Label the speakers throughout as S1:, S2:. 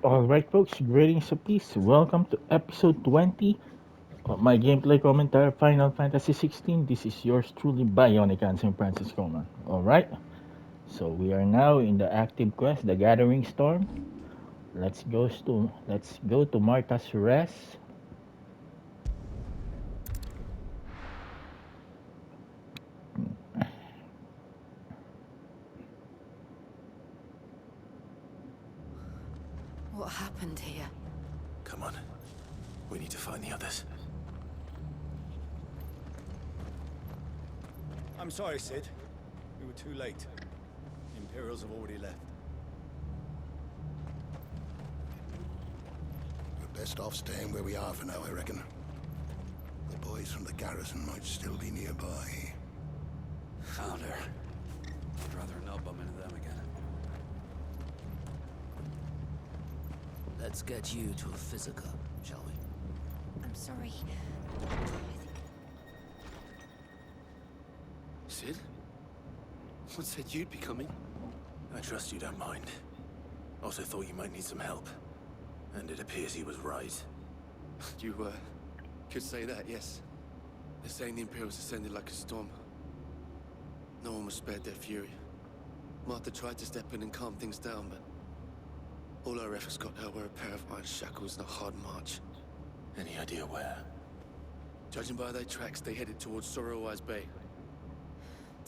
S1: Alright, folks, greetings of peace. Welcome to episode 20 of my gameplay commentary Final Fantasy 16. This is yours truly, Bionicanseng Francis Coleman. Alright, so we are now in the active quest, the Gathering Storm. Let's go to Martha's Rest.
S2: What happened here?
S3: Come on. We need to find the others.
S4: I'm sorry, Sid. We were too late. The Imperials have already left.
S5: We're best off staying where we are for now, I reckon. The boys from the garrison might still be nearby.
S3: Found her. I'd rather not bump into them again.
S6: Let's get you to a physical, shall we?
S2: I'm sorry.
S3: Sid? What said you'd be coming? I trust you don't mind. Also thought you might need some help. And it appears he was right.
S7: You, could say that, yes. They're saying the Imperials ascended like a storm. No one was spared their fury. Martha tried to step in and calm things down, but all our efforts got her were a pair of iron shackles and a hard march.
S3: Any idea where?
S7: Judging by their tracks, they headed towards Sorrowwise Bay.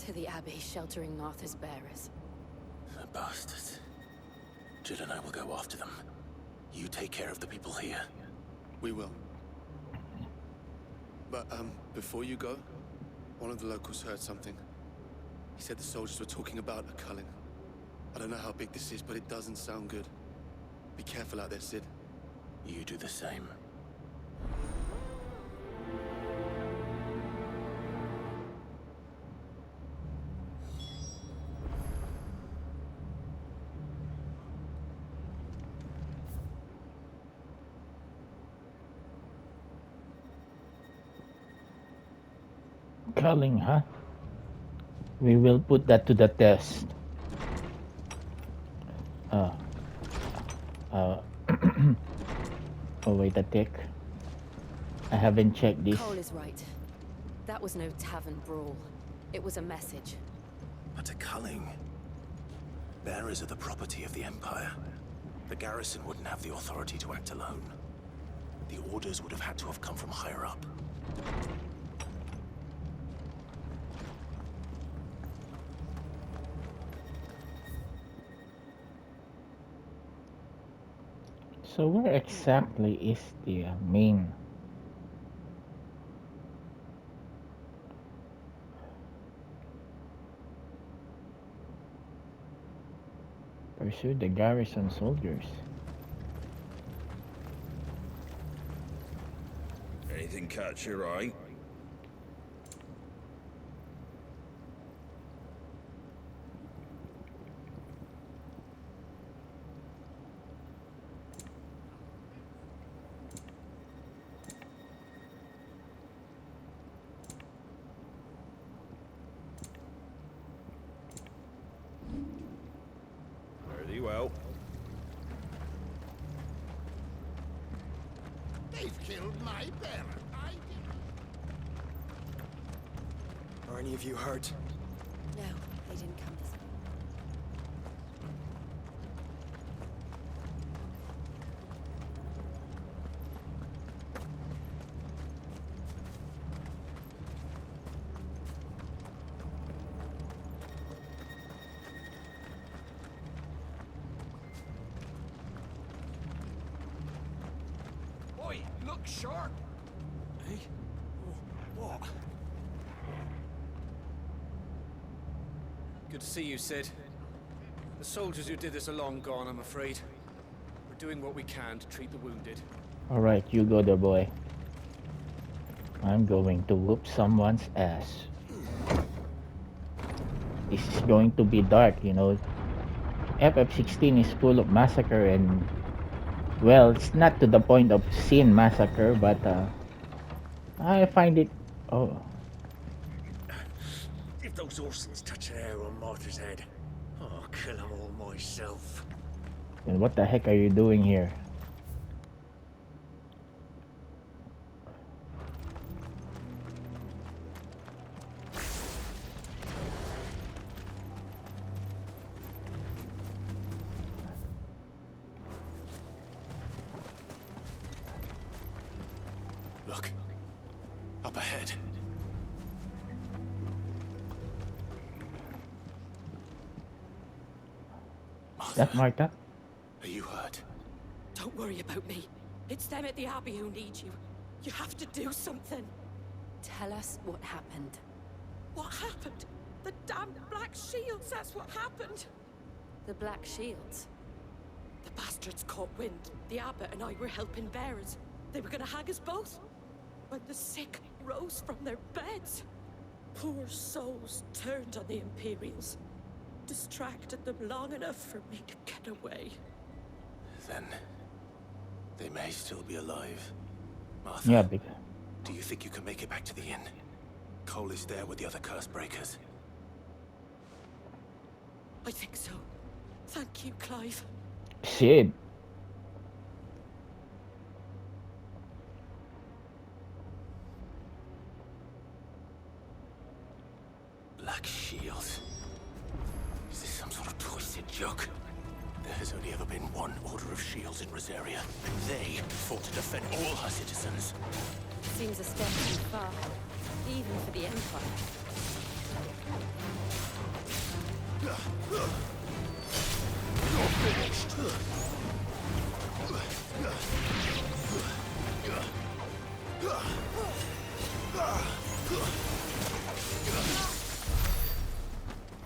S2: To the Abbey, sheltering Martha's bearers.
S3: The bastards. Jill and I will go after them. You take care of the people here.
S7: We will. But, before you go, one of the locals heard something. He said the soldiers were talking about a culling. I don't know how big this is, but it doesn't sound good. Be careful out there, Sid.
S3: You do the same.
S1: Culling, huh? We will put that to the test. Uh, uh, oh, wait a tick. I haven't checked this.
S2: Cole is right. That was no tavern brawl. It was a message.
S3: But a culling. Bearers are the property of the Empire. The garrison wouldn't have the authority to act alone. The orders would have had to have come from higher up.
S1: So where exactly is the main? Pursue the garrison soldiers.
S8: Anything catch your eye? Very well.
S5: They've killed my bearer.
S4: Are any of you hurt?
S2: No, they didn't come this way.
S4: Oi, look sharp! Hey? What? Good to see you, Sid. The soldiers who did this are long gone, I'm afraid. We're doing what we can to treat the wounded.
S1: Alright, you go there, boy. I'm going to whoop someone's ass. This is going to be dark, you know. FF16 is full of massacre and... Well, it's not to the point of sin massacre, but I find it... Oh,
S9: If those Orsons touch an hair on Martha's head, I'll kill them all myself.
S1: And what the heck are you doing here?
S3: Look. Up ahead.
S1: That
S3: Martha,
S1: Martha?
S3: are you hurt?
S2: Don't worry about me. It's them at the Abbey who need you. You have to do something. Tell us what happened.
S9: What happened? The damn Black Shields, that's what happened.
S2: The Black Shields?
S9: The bastards caught wind. The Abbot and I were helping bearers. They were gonna hang us both. When the sick rose from their beds. Poor souls turned on the Imperials. Distracted them long enough for me to get away.
S3: Then... they may still be alive. Martha,
S1: Yeah, big.
S3: do you think you can make it back to the inn? Cole is there with the other curse breakers.
S9: I think so. Thank you, Clive.
S1: Shit.
S3: Black Shields. Is this some sort of twisted joke? There has only ever been one Order of Shields in Rosaria, and they fought to defend all her citizens.
S2: Seems a step too far, even for the Empire.
S3: You're finished!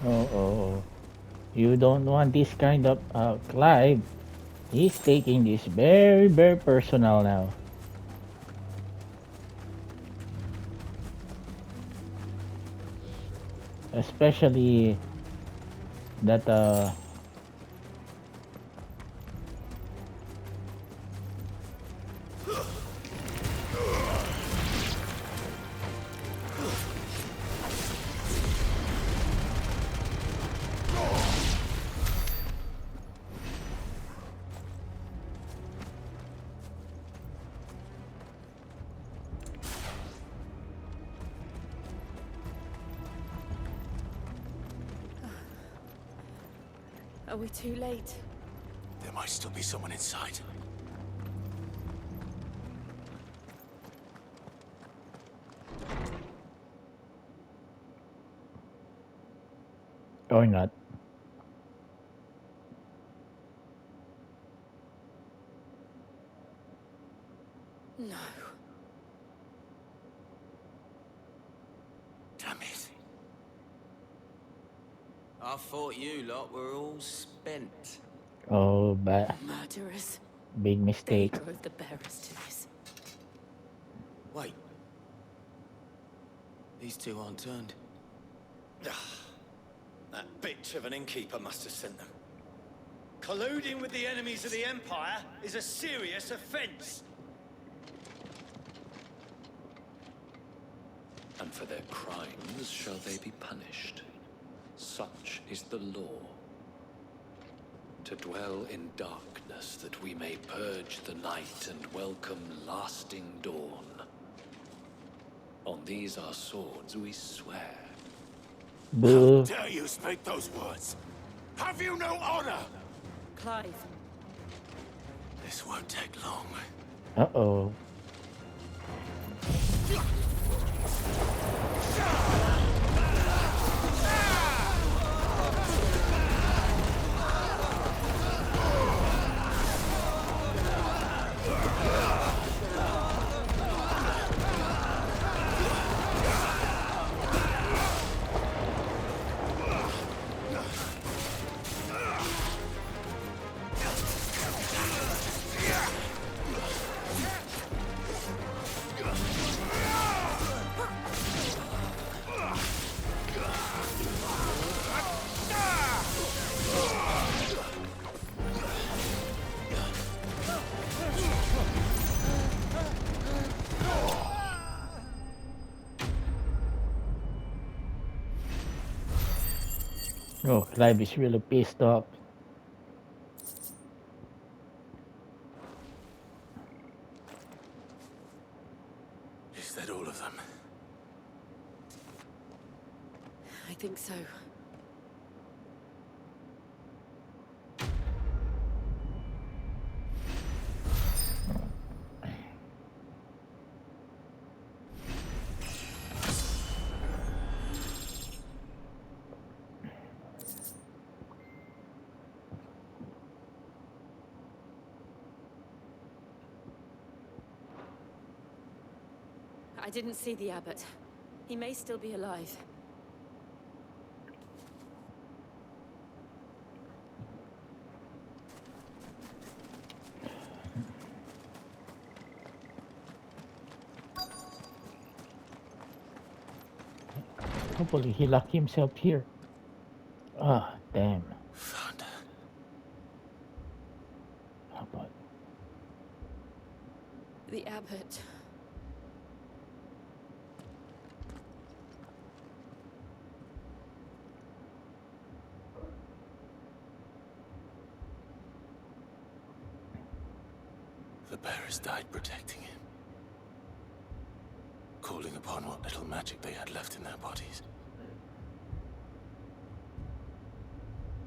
S1: Oh. You don't want this kind of Clive. He's taking this very, very personal now. Especially that
S2: Are we too late?
S3: There might still be someone inside.
S1: or not.
S2: No.
S3: Damn it.
S6: I thought you lot were all spent.
S1: Oh, but
S2: Murderers.
S1: big
S2: They
S1: mistake.
S2: drove the bearers to this.
S6: Wait. These two aren't turned.
S10: That bitch of an innkeeper must have sent them. Colluding with the enemies of the Empire is a serious offense.
S11: And for their crimes shall they be punished. Such is the law. To dwell in darkness that we may purge the night and welcome lasting dawn. On these our swords we swear.
S1: Boo.
S3: How dare you speak those words? Have you no honor?
S2: Clive.
S3: This won't take long.
S1: Uh-oh. Oh, Clive is really pissed off.
S3: that all of them?
S2: I think so. I didn't see the abbot. He may still be alive.
S1: Hopefully he locked himself here. Ah, damn.
S3: Found her.
S1: How about
S2: The abbot.
S3: The bearers died protecting him. Calling upon what little magic they had left in their bodies.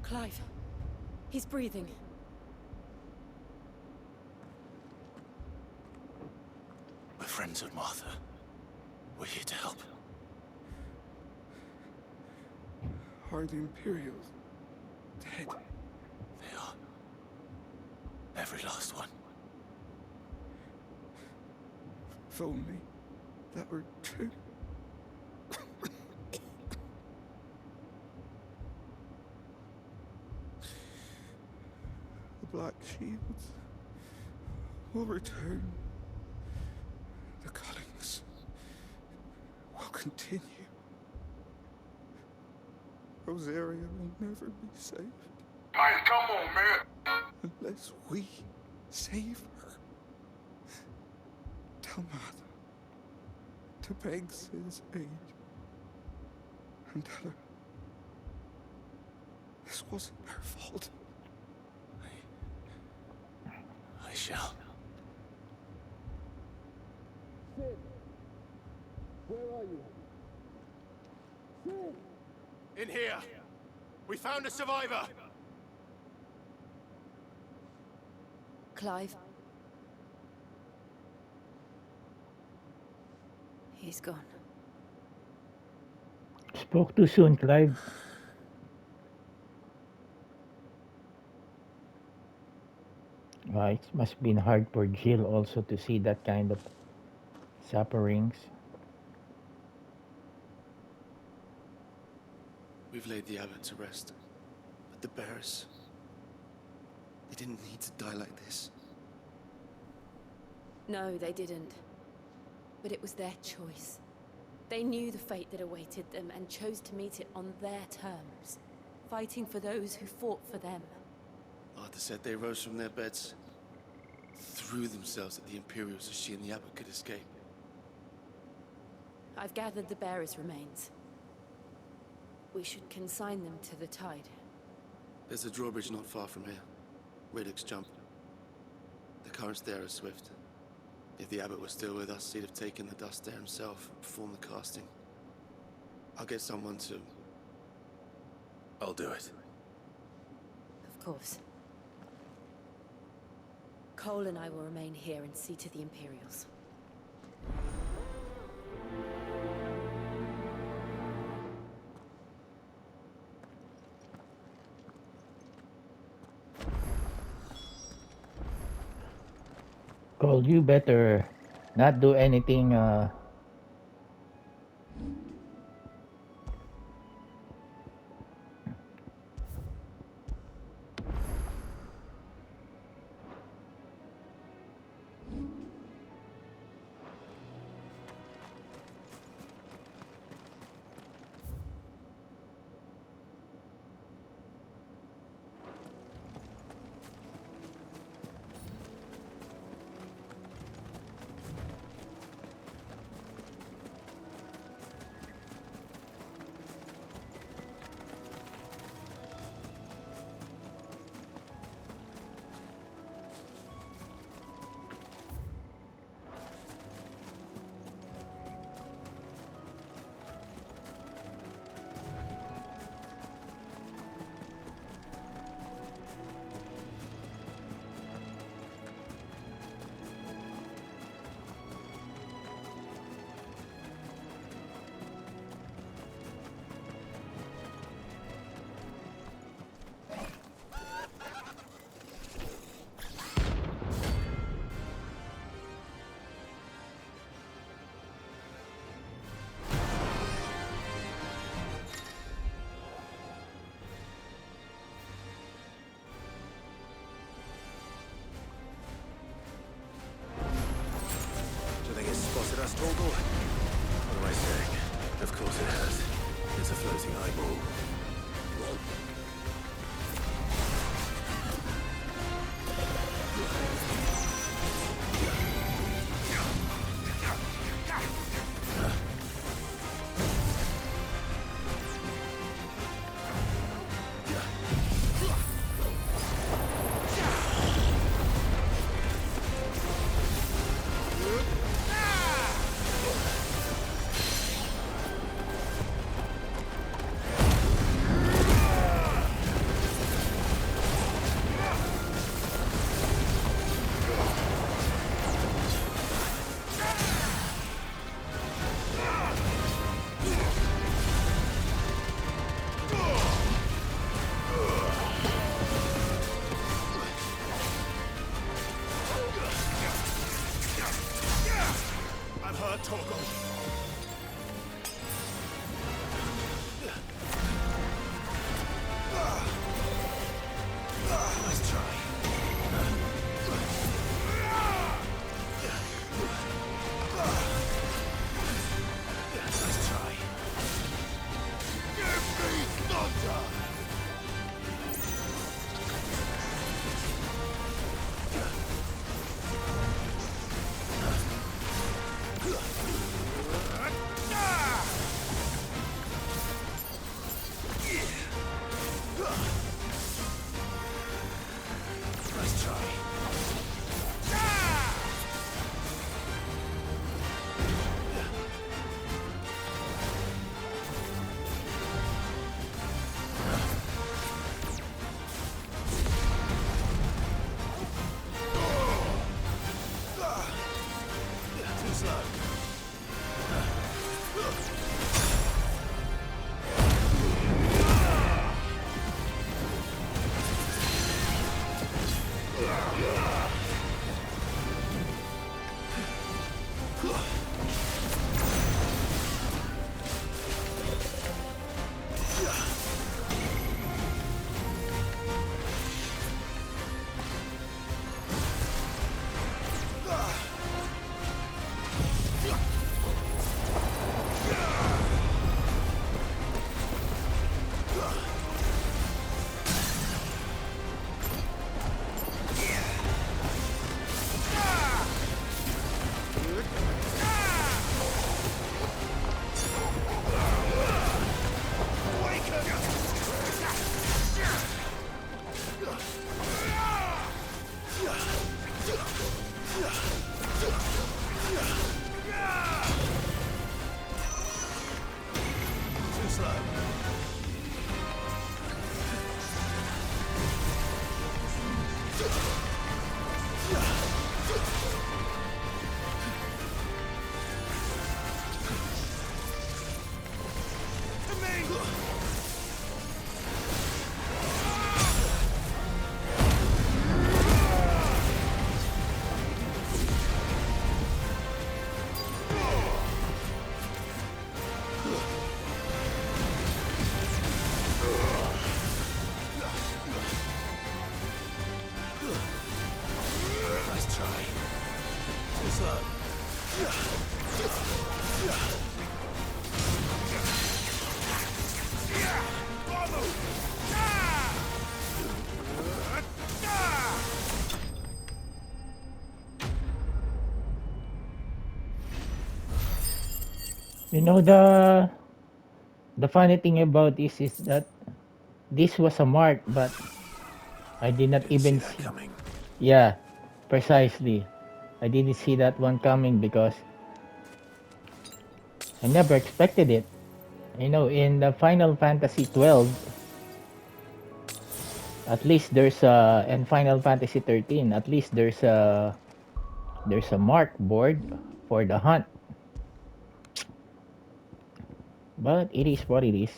S2: Clive. He's breathing.
S3: We're friends of Martha. We're here to help.
S7: Are the Imperials dead?
S3: They are. Every last one.
S7: If only that were true. The Black Shields will return. The cuttings will continue. Rosaria will never be saved.
S5: Guys, come on, man.
S7: Unless we save her. Tell Martha to beg his aid. And tell her this wasn't her fault.
S3: I shall.
S7: Sid! Where are you? Sid!
S3: In here! We found a survivor!
S2: Clive. He's gone.
S1: Spoke too soon, Clive. It must have been hard for Jill also to see that kind of sufferings.
S7: We've laid the abbot to rest. But the bearers... they didn't need to die like this.
S2: No, they didn't. But it was their choice. They knew the fate that awaited them and chose to meet it on their terms, fighting for those who fought for them.
S7: Arthur said they rose from their beds, threw themselves at the Imperials so she and the abbot could escape.
S2: I've gathered the bearers' remains. We should consign them to the tide.
S7: There's a drawbridge not far from here. Riddick's jump. The currents there are swift. If the abbot was still with us, he'd have taken the dust there himself and performed the casting. I'll get someone to...
S3: I'll do it.
S2: Of course. Cole and I will remain here and see to the Imperials.
S1: Cole, you better not do anything
S3: Toggle. Nice try. Nice try. Give me thunder! Nice try. Too slow. Too slow. To me! Nice try. Too slow.
S1: You know, the funny thing about this is that this was a mark, but I did not
S3: Didn't see
S1: even
S3: that
S1: see.
S3: coming.
S1: Yeah, precisely. I didn't see that one coming because I never expected it. You know, in the Final Fantasy 12, at least there's a, and Final Fantasy 13, at least there's a mark board for the hunt. But it is what it is.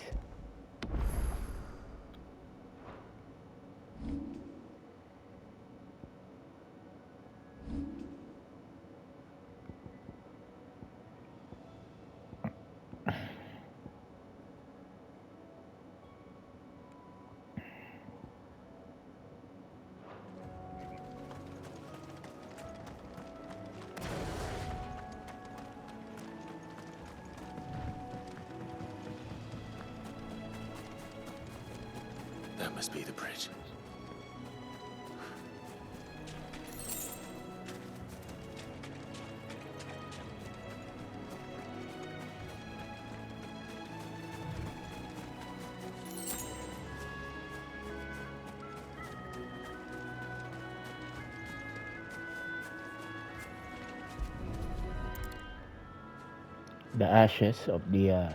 S3: That must be the bridge.
S1: The ashes of the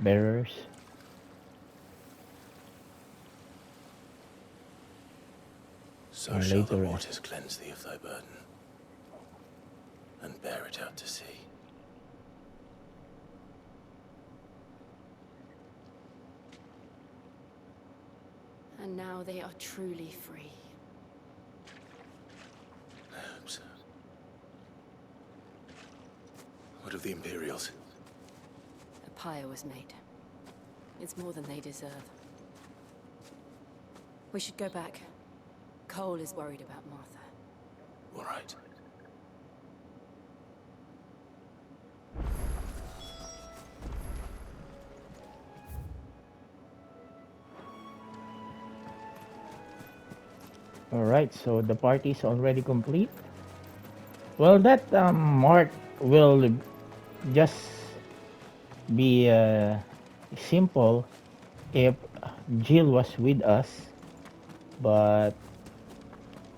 S1: bearers.
S3: So
S1: And
S3: shall the
S1: later
S3: waters cleanse thee of thy burden, and bear it out to sea.
S2: And now they are truly free.
S3: I hope so. What What of the Imperials?
S2: A pyre was made. It's more than they deserve. We should go back. Cole is worried about Martha.
S3: All right.
S1: Alright, so the party is already complete. Well, that mark will just be simple if Jill was with us, but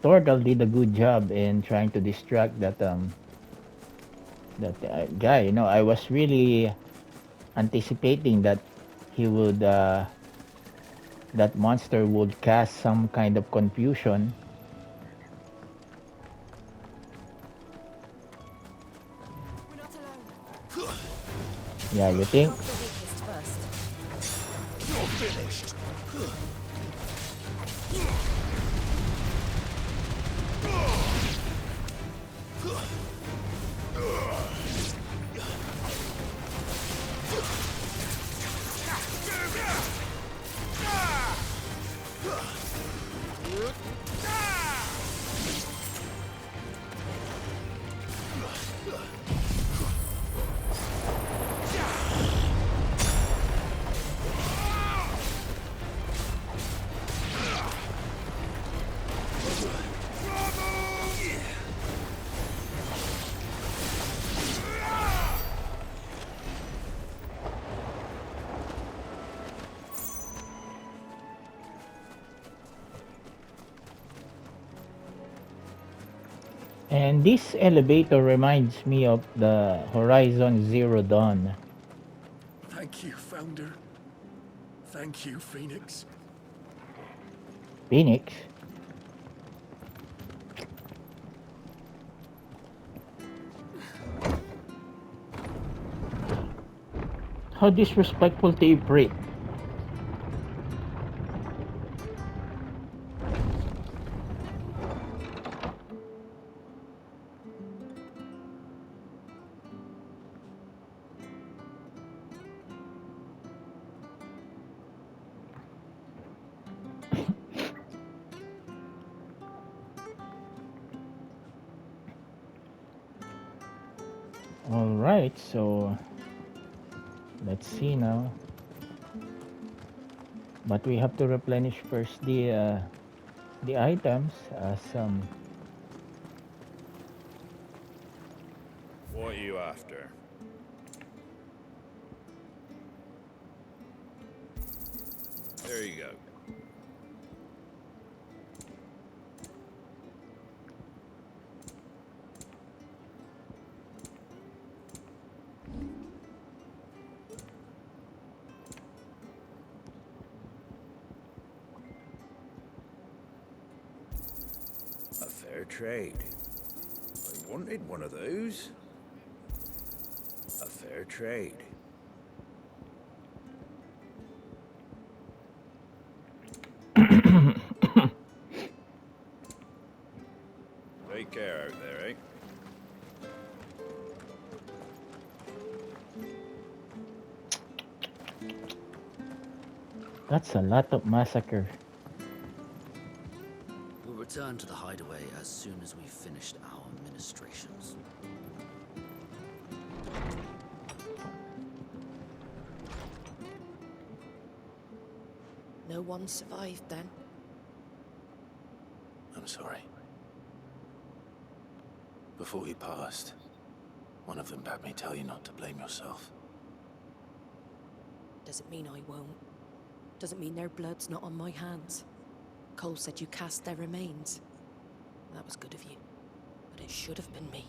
S1: Torgal did a good job in trying to distract that guy. You know, I was really anticipating that he would that monster would cast some kind of confusion.
S2: We're not alone.
S1: Yeah, you think?
S2: Help the weakest first.
S3: You're finished.
S1: And this elevator reminds me of the Horizon Zero Dawn.
S5: Thank you, Founder. Thank you, Phoenix.
S1: Phoenix? How disrespectful to Ifrit. Alright, so let's see now. But we have to replenish first the items as
S8: What are you after? There you go. A fair trade. I wanted one of those. A fair trade. Take care out there, eh?
S1: that's a lot of massacre.
S6: We'll return to the hideaway as soon as we've finished our ministrations.
S9: No one survived then.
S3: I'm sorry. Before he passed, one of them bade me tell you not to blame yourself.
S9: Doesn't mean I won't. Doesn't mean their blood's not on my hands. Cole said you cast their remains. That was good of you. But it should have been me.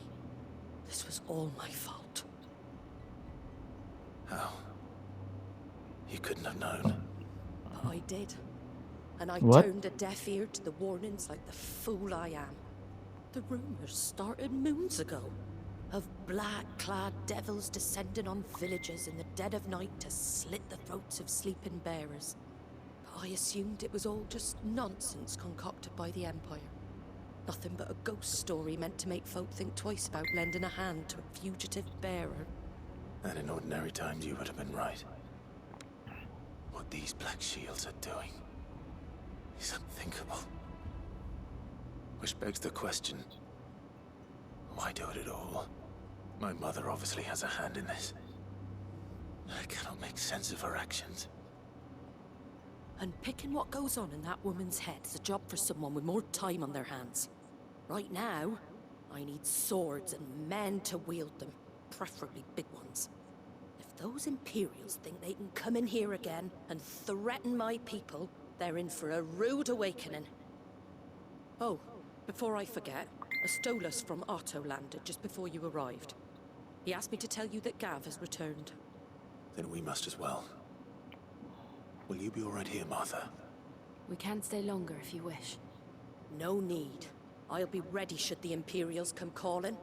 S9: This was all my fault.
S3: How? You couldn't have known.
S9: But I did. And I
S1: What?
S9: turned a deaf ear to the warnings like the fool I am. The rumors started moons ago. Of black-clad devils descending on villages in the dead of night to slit the throats of sleeping bearers. But I assumed it was all just nonsense concocted by the Empire. Nothing but a ghost story meant to make folk think twice about lending a hand to a fugitive bearer.
S3: And in ordinary times, you would have been right. What these Black Shields are doing is unthinkable. Which begs the question, why do it at all? My mother obviously has a hand in this. I cannot make sense of her actions.
S9: Unpicking what goes on in that woman's head is a job for someone with more time on their hands. Right now, I need swords and men to wield them, preferably big ones. If those Imperials think they can come in here again and threaten my people, they're in for a rude awakening. Oh, before I forget, a Stolas from Otto landed just before you arrived. He asked me to tell you that Gav has returned.
S3: Then we must as well. Will you be all right here, Martha?
S2: We can stay longer if you wish.
S9: No need. I'll be ready should the Imperials come calling.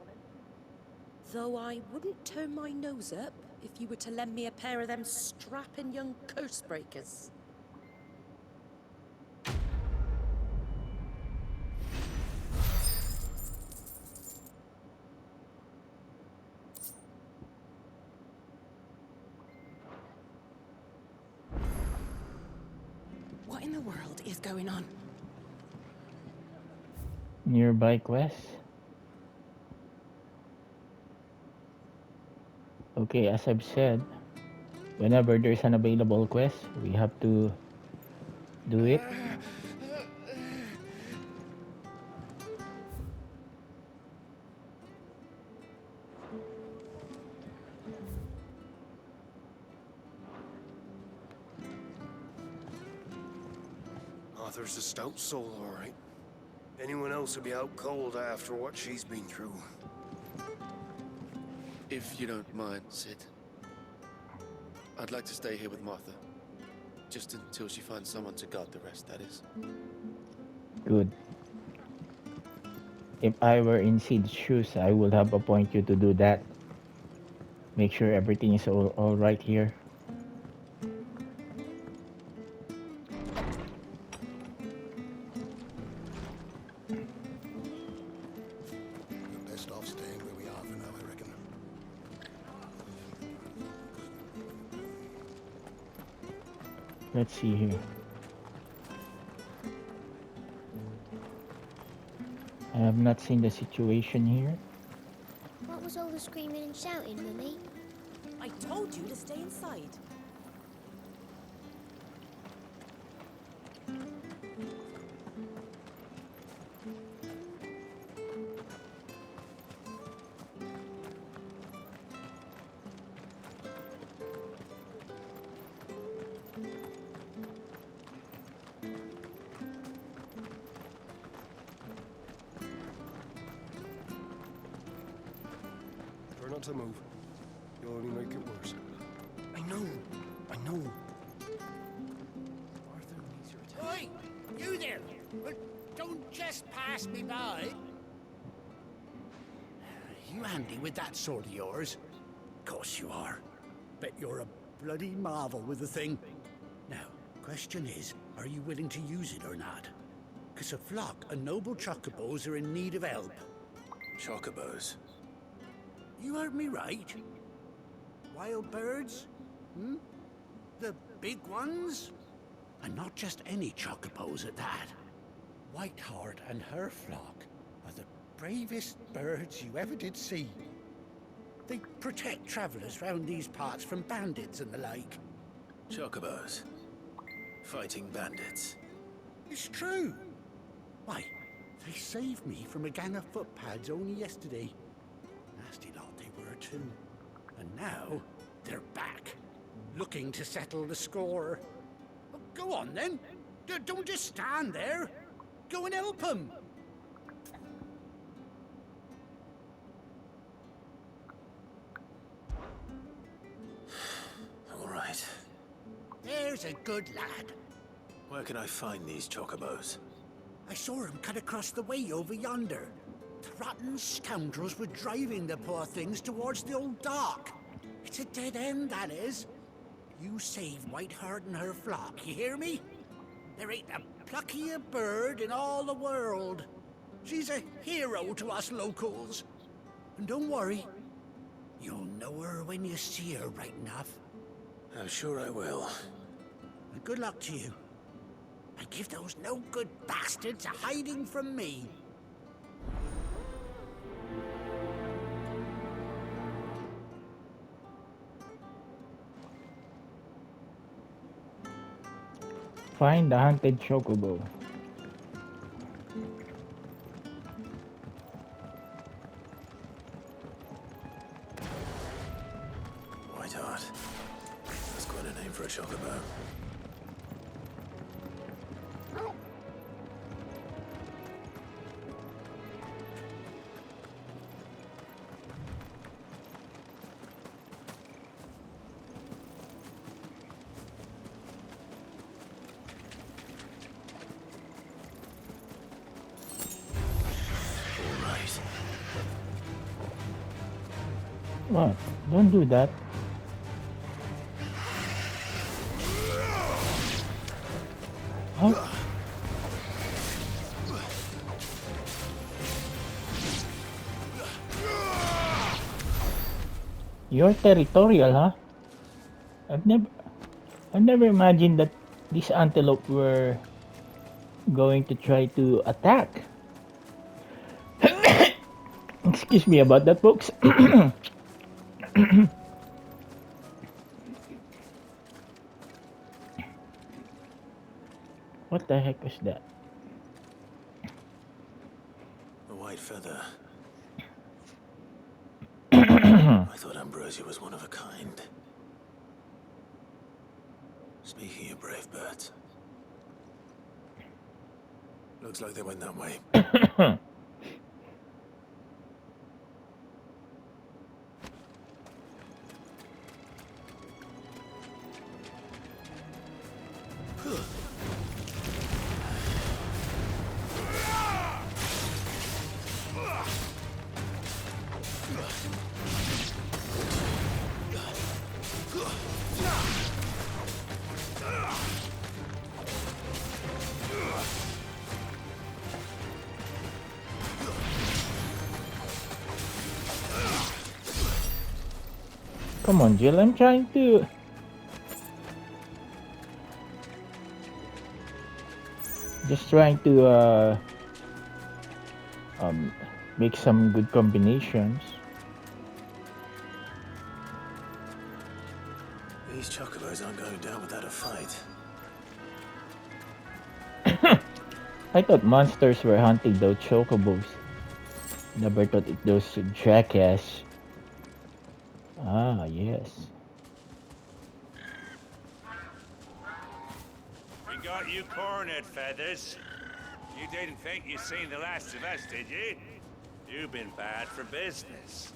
S9: Though I wouldn't turn my nose up if you were to lend me a pair of them strapping young curse breakers. What in the world is going on?
S1: Nearby quest. Okay, as I've said, whenever there's an available quest, we have to do it.
S12: Arthur's a stout soul, all right. Anyone else would be out cold after what she's been through.
S7: If you don't mind, Sid. I'd like to stay here with Martha. Just until she finds someone to guard the rest, that is.
S1: Good. If I were in Sid's shoes, I would have appointed you to do that. Make sure everything is all right here.
S5: We're best off staying where we are for now, I reckon.
S1: Let's see here. I have not seen the situation here.
S13: What was all the screaming and shouting, Mummy?
S9: I told you to stay inside.
S12: Try not to move. You'll only make it worse.
S10: I know. Arthur needs your attention.
S14: Oi! You there! Well, don't just pass me by. You handy with that sword of yours? Course you are. Bet you're a bloody marvel with the thing. Now, question is, are you willing to use it or not? 'Cause a flock of noble chocobos are in need of help.
S3: Chocobos?
S14: You heard me right. Wild birds? Hmm? The big ones? And not just any chocobos at that. Whiteheart and her flock are the bravest birds you ever did see. They protect travellers round these parts from bandits and the like.
S3: Chocobos? Fighting bandits?
S14: It's true. Why, they saved me from a gang of footpads only yesterday. Nasty lot they were too. And now, they're back, looking to settle the score. Well, go on then. Don't just stand there. Go and help them.
S3: All right.
S14: There's a good lad.
S3: Where can I find these chocobos?
S14: I saw him cut across the way over yonder. The rotten scoundrels were driving the poor things towards the old dock. It's a dead end, that is. You save Whiteheart and her flock, you hear me? There ain't a pluckier bird in all the world. She's a hero to us locals. And don't worry, you'll know her when you see her, right enough.
S3: I'm sure I will.
S14: And good luck to you. And give those no-good bastards a hiding from me.
S1: Find the hunted chocobo.
S3: White Heart. That's quite a name for a chocobo.
S1: What? Don't do that. Oh. You're territorial, huh? I've never imagined that these antelope were going to try to attack. Excuse me about that, folks. What the heck was that?
S3: A white feather. I thought Ambrosia was one of a kind. Speaking of brave birds. Looks like they went that way.
S1: Come on, Jill, I'm trying to... Just trying to, make some good combinations.
S3: These chocobos aren't going down without a fight.
S1: I thought monsters were hunting those chocobos. Never thought it was jackass. Ah, yes.
S15: We got you cornered, Feathers. You didn't think you'd seen the last of us, did you? You've been bad for business.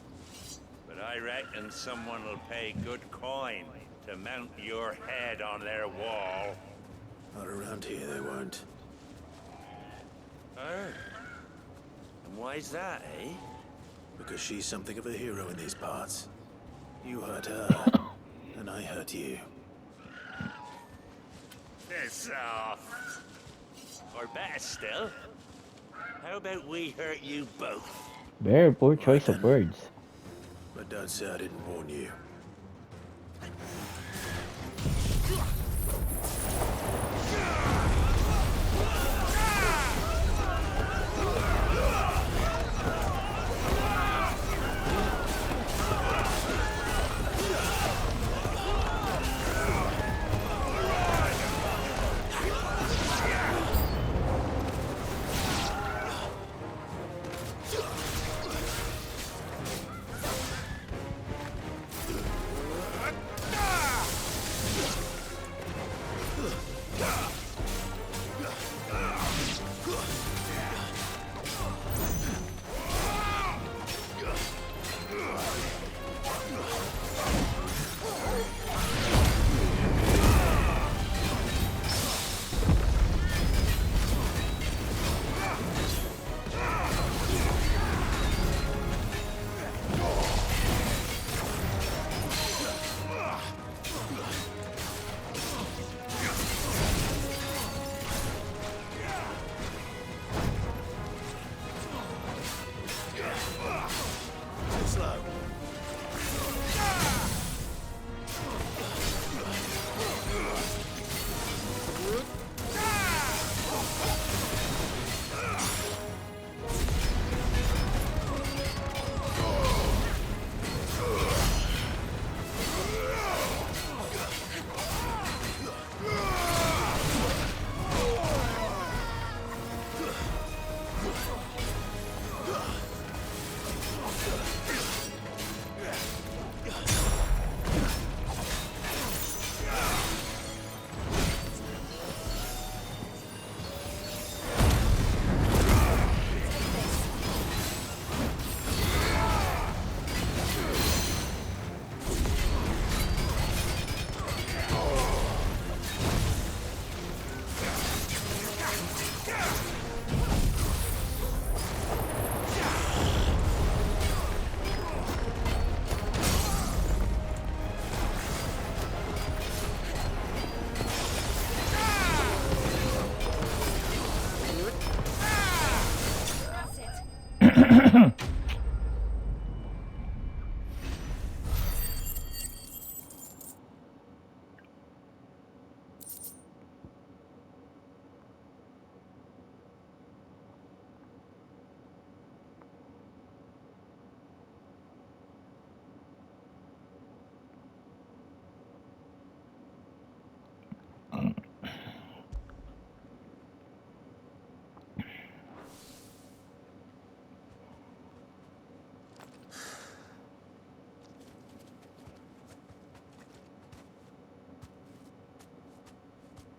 S15: But I reckon someone will pay good coin to mount your head on their wall.
S3: Not around here, they won't.
S15: Oh? And why's that, eh?
S3: Because she's something of a hero in these parts. You hurt her, and I hurt you.
S15: Piss off. Or better still, how about we hurt you both?
S1: Very poor choice of words.
S3: But don't say I didn't warn you.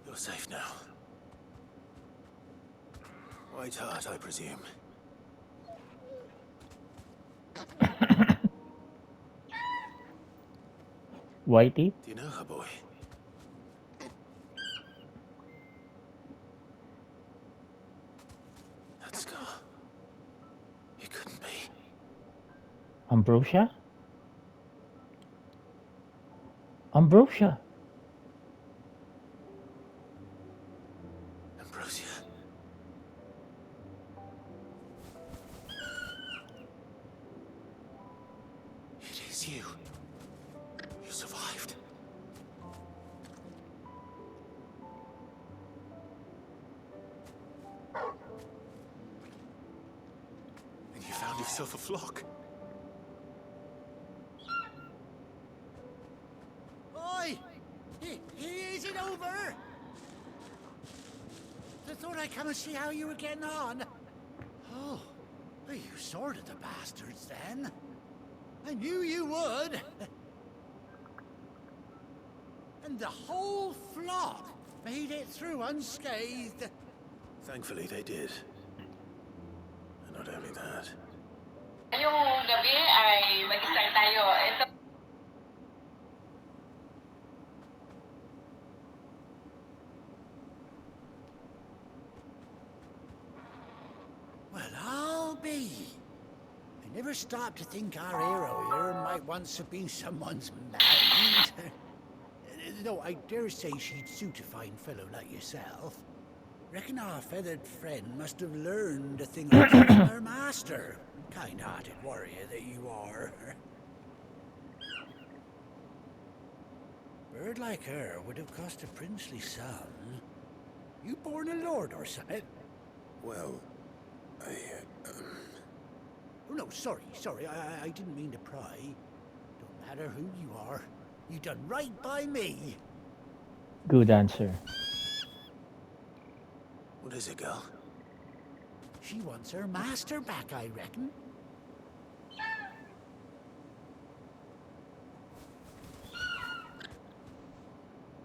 S3: You're safe now. White Hart, I presume.
S1: Whitey?
S3: Do you know her, boy? That scar. It couldn't be.
S1: Ambrosia? Ambrosia!
S3: Ambrosia. It is you. You survived. And you found yourself a flock.
S14: Oi! Is it over? I thought I'd come and see how you were getting on. Oh, well, you sorted the bastards then. I knew you would. And the whole flock made it through unscathed.
S3: Thankfully, they did. And not only that.
S16: Ngayong gabi ay mag-start tayo. Ito.
S14: Well, I'll be. I never stopped to think our hero here might once have been someone's mate. Though I dare say she'd suit a fine fellow like yourself. Reckon our feathered friend must have learned a thing or two from her master. Kind-hearted warrior that you are. Bird like her would have cost a princely sum. You born a lord or something?
S3: Well,
S14: Oh, no, sorry. I didn't mean to pry. Don't matter who you are. You done right by me.
S1: Good answer.
S3: What is it, girl?
S14: She wants her master back, I reckon.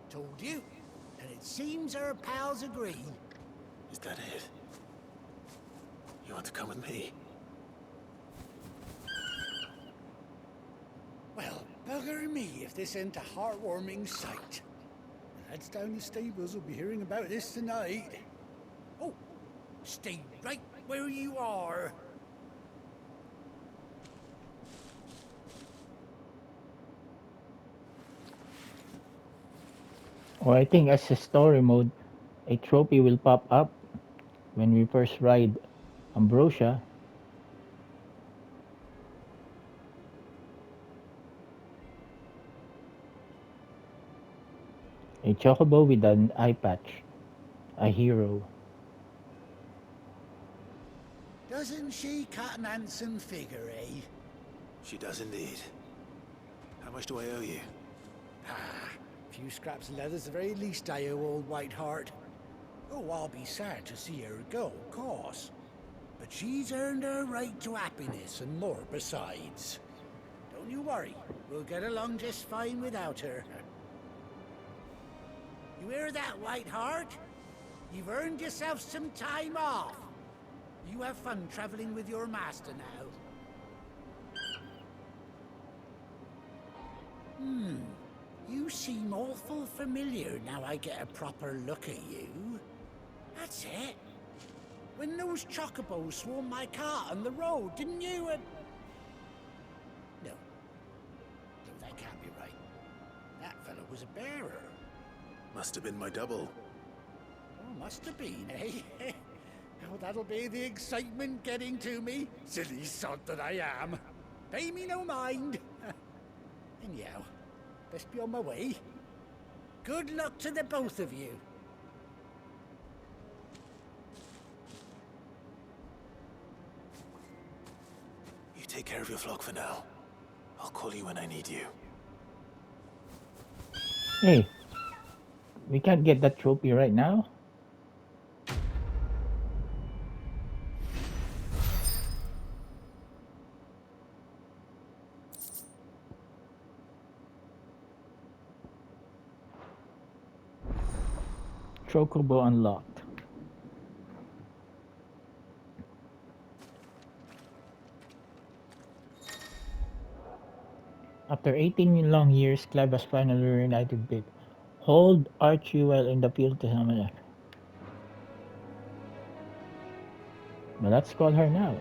S14: Told you. And it seems her pals agree.
S3: Is that it? You want to come with me?
S14: Well, bugger me if this ain't a heartwarming sight. The lads down the stables will be hearing about this tonight. Oh, stay right where you are.
S1: Or I think as a story mode, a trophy will pop up when we first ride Ambrosia. A chocobo with an eye patch. A hero.
S14: Doesn't she cut an handsome figure, eh?
S3: She does indeed. How much do I owe you?
S14: A few scraps of leather's the very least I owe old Whiteheart. Oh, I'll be sad to see her go, of course. But she's earned her right to happiness and more besides. Don't you worry, we'll get along just fine without her. You hear that, Whiteheart? You've earned yourself some time off. You have fun traveling with your master now. You seem awful familiar now I get a proper look at you. That's it. When those chocobos swarmed my cart on the road, didn't you? No, that can't be right. That fellow was a bearer.
S3: Must have been my double.
S14: Oh, must have been, eh? Oh, that'll be the excitement getting to me. Silly sod that I am. Pay me no mind. Anyhow, best be on my way. Good luck to the both of you.
S3: You take care of your flock for now. I'll call you when I need you.
S1: Hey, we can't get that trophy right now. Chocobo unlocked. After 18 long years, Clive has finally reunited with Hold Archie while in the field to summon her. But let's call her now.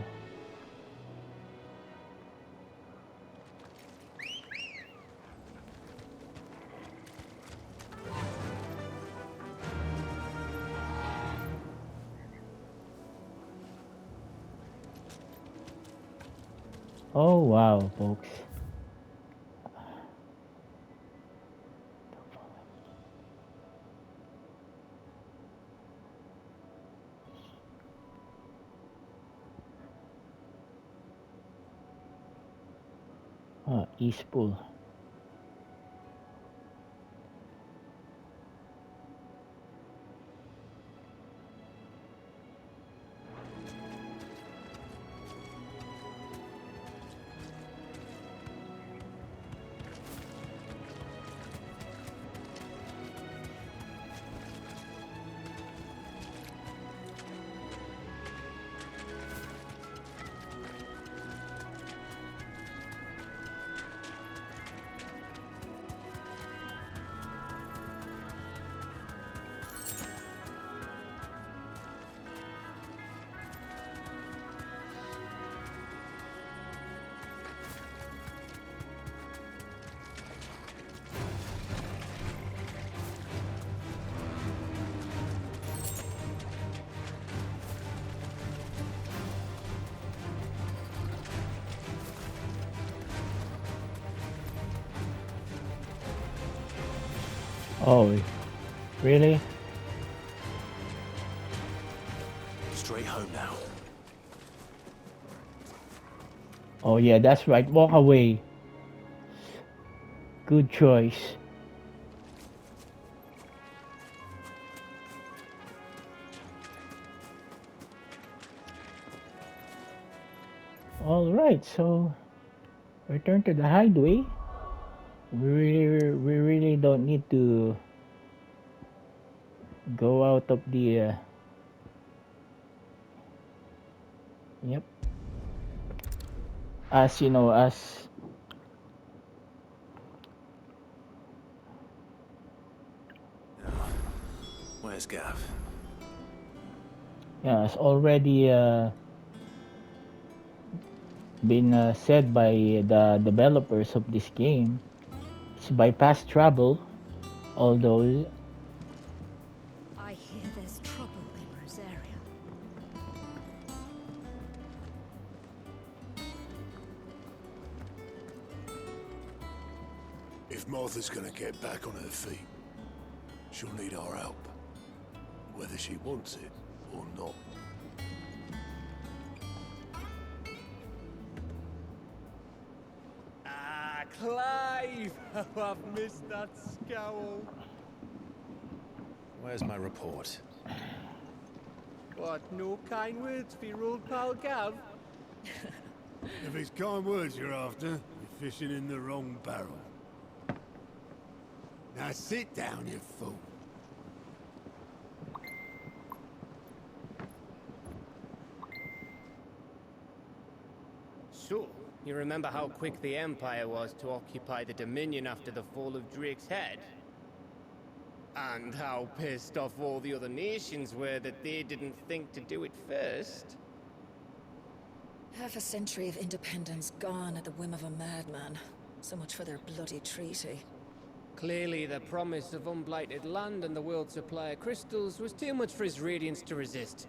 S1: Oh wow, folks. East Pool. Oh, really?
S3: Straight home now.
S1: Oh yeah, that's right. Walk away. Good choice. Alright, so return to the hideaway. We really don't need to go out of the yep. As you know, as
S3: Where's Gav?
S1: yeah, as already been said by the developers of this game, it's bypass travel, although
S17: I hear there's trouble in Rosaria.
S5: If Martha's gonna get back on her feet, she'll need our help. Whether she wants it or not.
S18: Ah, Clive! Oh, I've missed that scowl.
S3: Where's my report?
S18: What, no kind words for your old pal Gav?
S12: If it's kind words you're after, you're fishing in the wrong barrel. Now sit down, you fool.
S18: So, you remember how quick the Empire was to occupy the Dominion after the fall of Drake's head? And how pissed off all the other nations were that they didn't think to do it first?
S19: Half a century of independence gone at the whim of a madman. So much for their bloody treaty.
S18: Clearly, the promise of unblighted land and the world's supply of crystals was too much for his radiance to resist.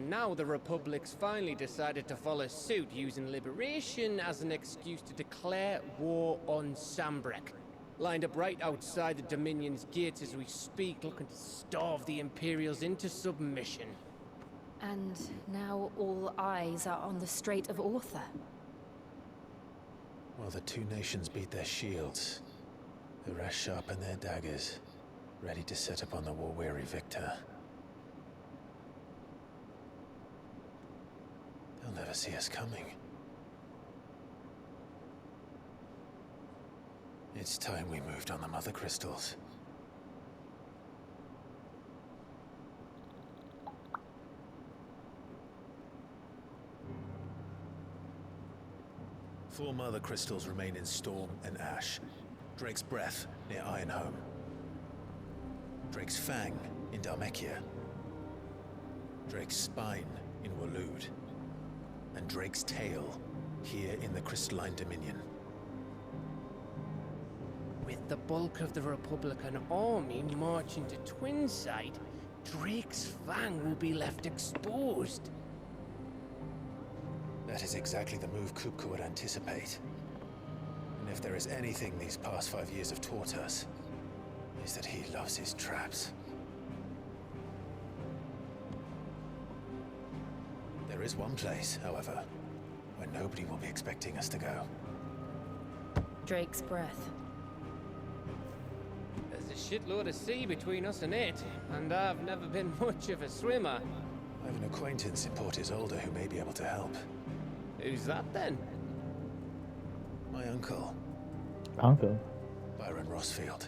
S18: And now the Republic's finally decided to follow suit, using liberation as an excuse to declare war on Sambrek. Lined up right outside the Dominion's gates as we speak, looking to starve the Imperials into submission.
S2: And now all eyes are on the Strait of Author.
S3: While the two nations beat their shields, the rest sharpen their daggers, ready to set upon the war-weary victor. They'll never see us coming. It's time we moved on the Mother Crystals. Four Mother Crystals remain in Storm and Ash. Drake's Breath near Ironhome. Drake's Fang in Dhalmekia. Drake's Spine in Waloed. And Drake's Tail here in the Crystalline Dominion.
S18: With the bulk of the Republican army marching to Twinside, Drake's Fang will be left exposed.
S3: That is exactly the move Kupka would anticipate. And if there is anything these past 5 years have taught us, is that he loves his traps. There is one place, however, where nobody will be expecting us to go.
S2: Drake's Breath.
S18: There's a shitload of sea between us and it, and I've never been much of a swimmer.
S3: I have an acquaintance in Port Isolde who may be able to help.
S18: Who's that then?
S3: My uncle.
S1: Uncle?
S3: Byron Rossfield.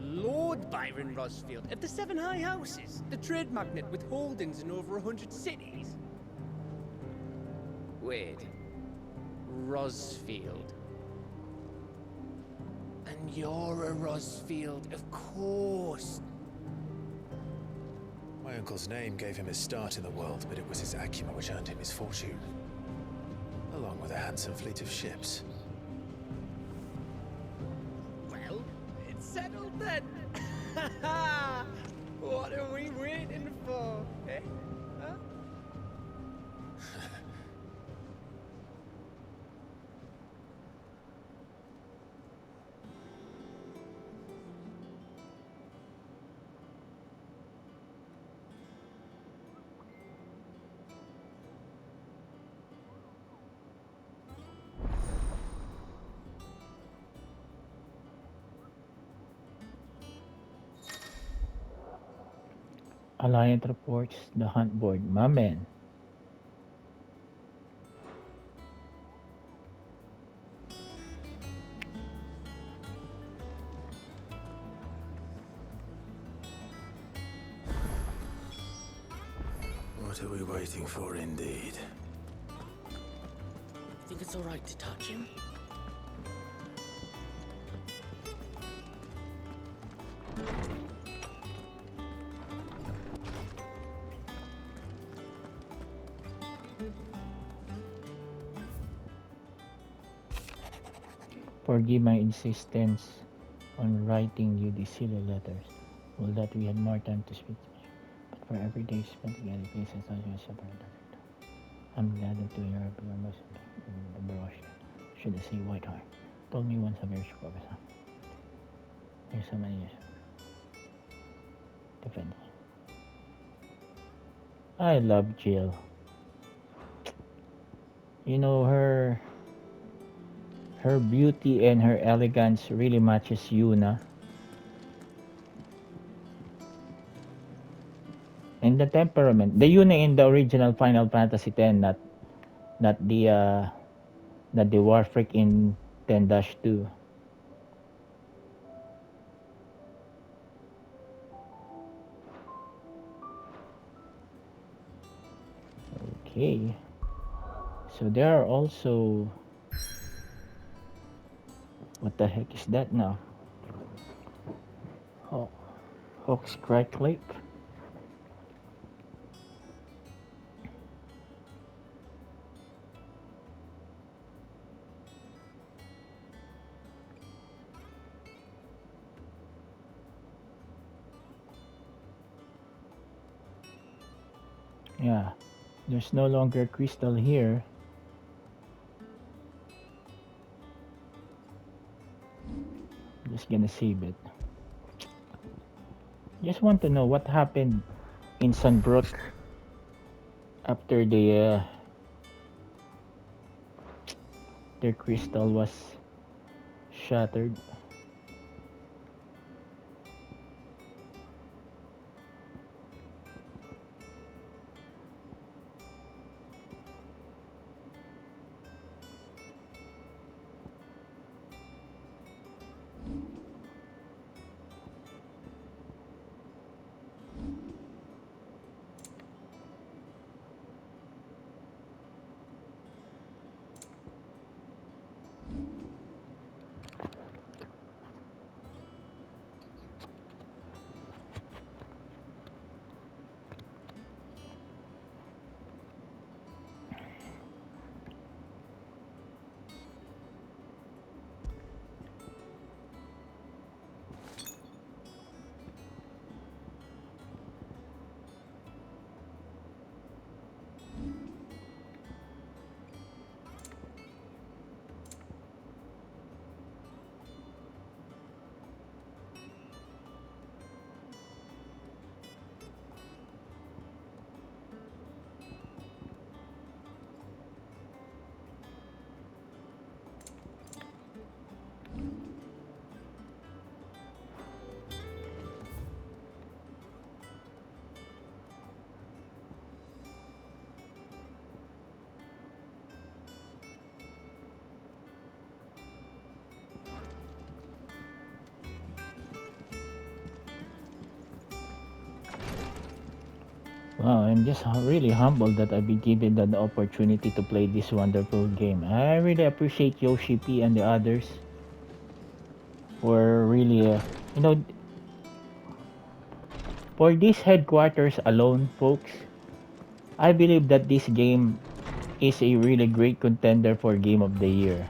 S18: Lord Byron Rossfield of the Seven High Houses, the trade magnate with holdings in over 100 cities. Wait. Rossfield. And you're a Rossfield, of course.
S3: My uncle's name gave him his start in the world, but it was his acumen which earned him his fortune. Along with a handsome fleet of ships.
S18: Well, it's settled then. What are we waiting for, eh? Huh?
S1: Alliance reports the hunt board. My man.
S3: What are we waiting for, indeed?
S6: Think it's all right to touch him?
S1: Forgive my insistence on writing you these silly letters. Well, that we had more time to speak. But for every day spent together, please as you separate. I'm glad that you are your most the brush. Should I say white heart? Told me once a very sure there's so many years. Defend. I love Jill. You know, her beauty and her elegance really matches Yuna. And the temperament, the Yuna in the original Final Fantasy X, not the Warfreak in 10-2. Okay, so there are also, what the heck is that now? Oh, Hawk's Crack Lake. Yeah, there's no longer crystal here. Just gonna save it. Just want to know what happened in Sunbrook after their crystal was shattered. Wow, I'm just really humbled that I've been given the opportunity to play this wonderful game. I really appreciate Yoshi P and the others for really, you know, for these headquarters alone, folks. I believe that this game is a really great contender for Game of the Year.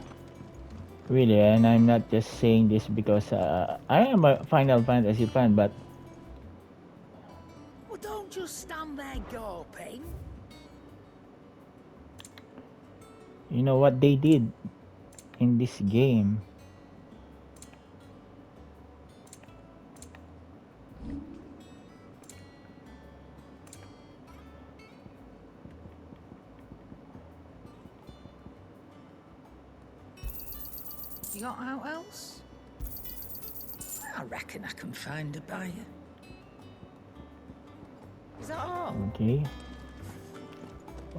S1: Really, and I'm not just saying this because I am a Final Fantasy fan, but
S14: Well, don't just stand there gawping.
S1: you know what they did in this game.
S14: You got out else? I reckon I can find a buyer. Is that all?
S1: Okay.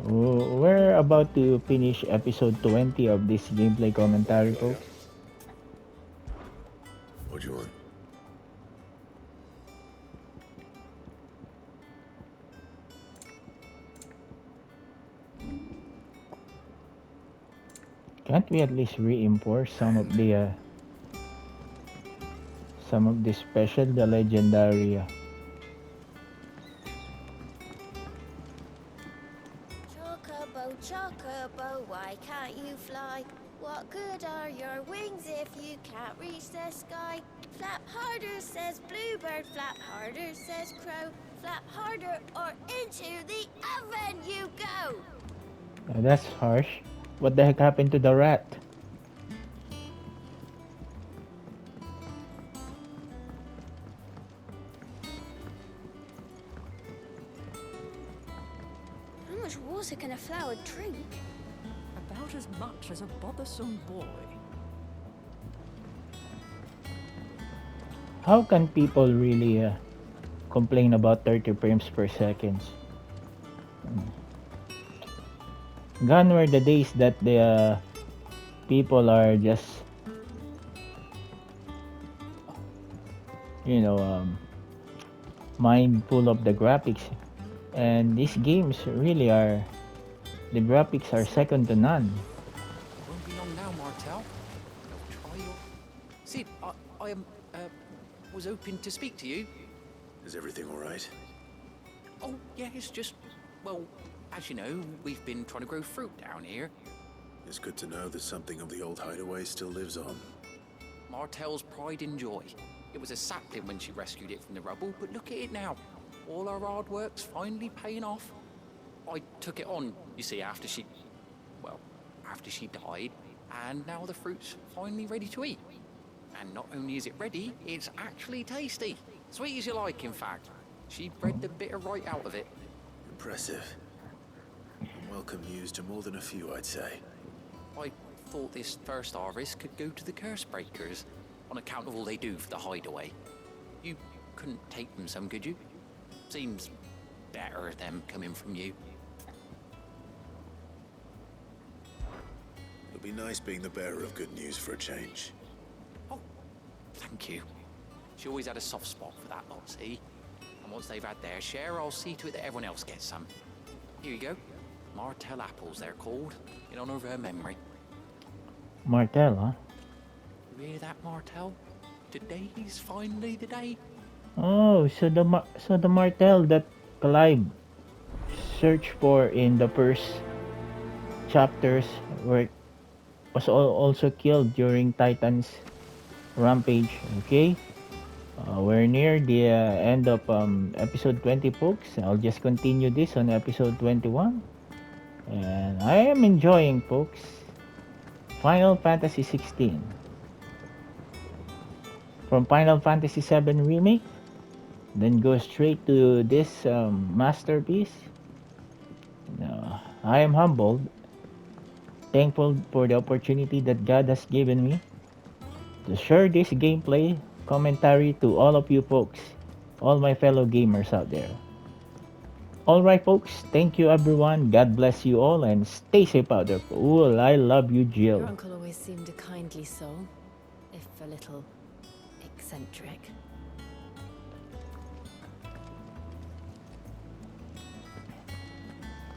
S1: We're about to finish episode 20 of this gameplay commentary, folks.
S5: What do you want?
S1: Can't we at least reinforce some of the special, the legendary?
S13: Chocobo, chocobo, why can't you fly? What good are your wings if you can't reach the sky? Flap harder, says bluebird, flap harder, says crow. Flap harder or into the oven you go!
S1: That's harsh. What the heck happened to the rat?
S13: How much water can a flower drink?
S17: About as much as a bothersome boy.
S1: How can people really complain about 30 frames per second? Gone were the days that the people are just, you know, mindful of the graphics, and these games really are, the graphics are second to none.
S6: Won't be long now, Martel. Try your... See, I was hoping to speak to you.
S5: Is everything all right?
S6: Oh, yeah, it's just, well, as you know, we've been trying to grow fruit down here.
S5: It's good to know that something of the old hideaway still lives on.
S6: Martel's pride and joy. It was a sapling when she rescued it from the rubble, but look at it now. All our hard work's finally paying off. I took it on, you see, after she died, and now the fruit's finally ready to eat. And not only is it ready, it's actually tasty. Sweet as you like, in fact. She bred the bitter right out of it.
S3: Impressive. And welcome news to more than a few, I'd say.
S6: I thought this first harvest could go to the curse breakers, on account of all they do for the hideaway. You couldn't take them some, could you? Seems better them coming from you.
S3: It'll be nice being the bearer of good news for a change.
S6: Thank you. She always had a soft spot for that lot, see? And once they've had their share, I'll see to it that everyone else gets some. Here you go. Martell apples, they're called, in honor of her memory.
S1: Martell, huh?
S6: You hear that, Martell? Today's finally the day.
S1: Oh, so the Martell that Clive searched for in the first chapters was also killed during Titan's rampage. Okay, we're near the end of episode 20, folks. I'll just continue this on episode 21, and I am enjoying, folks, Final Fantasy 16 from Final Fantasy 7 remake, then go straight to this masterpiece. I am humbled, thankful for the opportunity that God has given me to share this gameplay commentary to all of you folks, all my fellow gamers out there. Alright, folks, thank you everyone, God bless you all, and stay safe out there. Ooh, I love you, Jill.
S2: Your uncle always seemed a kindly soul, if a little eccentric.